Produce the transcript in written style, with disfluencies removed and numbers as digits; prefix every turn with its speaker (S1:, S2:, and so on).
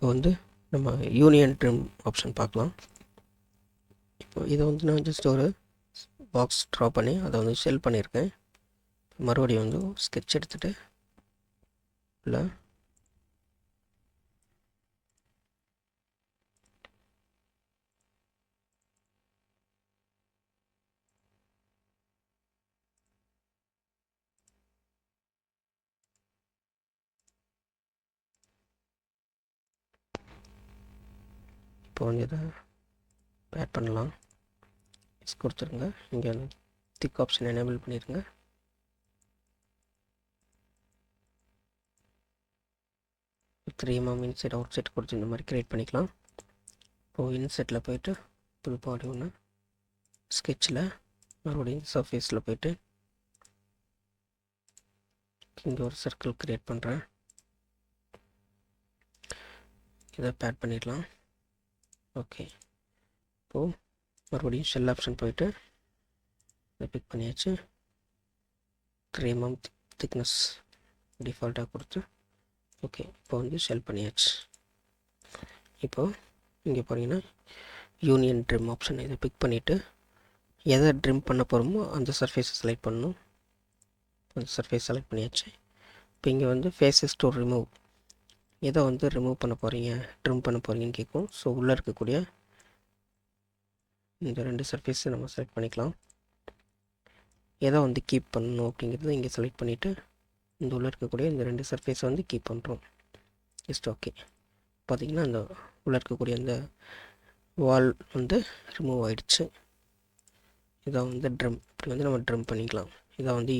S1: இப்போ வந்து நம்ம யூனியன் ட்ரிம் ஆப்ஷன் பார்க்கலாம். இப்போ இதை வந்து நான் ஜஸ்ட் ஒரு பாக்ஸ் ட்ரா பண்ணி அதை வந்து ஷெல் பண்ணியிருக்கேன். மறுபடியும் வந்து ஸ்கெட்ச் எடுத்துகிட்டு இல்லை இப்போ வந்து இதை ஆட் பண்ணலாம். கொடுத்துருங்க. இங்கே வந்து திக் ஆப்ஷன் எனேபிள் பண்ணிடுங்க. த்ரீமாம் இன்செட் அவுட் செட் கொடுத்து இந்த மாதிரி க்ரியேட் பண்ணிக்கலாம். இப்போது இன்செட்டில் போய்ட்டு புது பாடி ஒன்று ஸ்கெட்சில் மறுபடியும் சர்ஃபேஸில் போய்ட்டு இங்கே ஒரு சர்க்கிள் க்ரியேட் பண்ணுறேன். இதை பேட் பண்ணிடலாம். ஓகே, இப்போது மறுபடியும் ஷெல் ஆப்ஷன் போய்ட்டு இதை பிக் பண்ணியாச்சு. 3 mm திக்னஸ் டிஃபால்ட்டாக கொடுத்து ஓகே, இப்போ வந்து ஷெல் பண்ணியாச்சு. இப்போது இங்கே போனீங்கன்னா யூனியன் ட்ரிம் ஆப்ஷன் இதை பிக் பண்ணிவிட்டு எதை ட்ரிம் பண்ண போகிறோமோ அந்த சர்ஃபேஸை செலக்ட் பண்ணணும். அந்த சர்ஃபேஸ் செலக்ட் பண்ணியாச்சு. இப்போ இங்கே வந்து ஃபேஸஸ் டு ரிமூவ், எதை வந்து ரிமூவ் பண்ண போகிறீங்க ட்ரிம் பண்ண போகிறீங்கன்னு கேட்கும். ஸோ உள்ளே இருக்கக்கூடிய இந்த 2 சர்ஃபேஸை நம்ம செலக்ட் பண்ணிக்கலாம். எதை வந்து கீப் பண்ணணும் அப்படிங்கிறத இங்கே செலக்ட் பண்ணிவிட்டு இந்த உள்ளே இருக்கக்கூடிய இந்த 2 சர்ஃபேஸை வந்து கீப் பண்ணுறோம். Just okay. பார்த்திங்கன்னா அந்த உள்ளே இருக்கக்கூடிய அந்த வால் வந்து ரிமூவ் ஆகிடுச்சு. இதை வந்து ட்ரிம் இப்படி வந்து நம்ம ட்ரிம் பண்ணிக்கலாம். இதை வந்து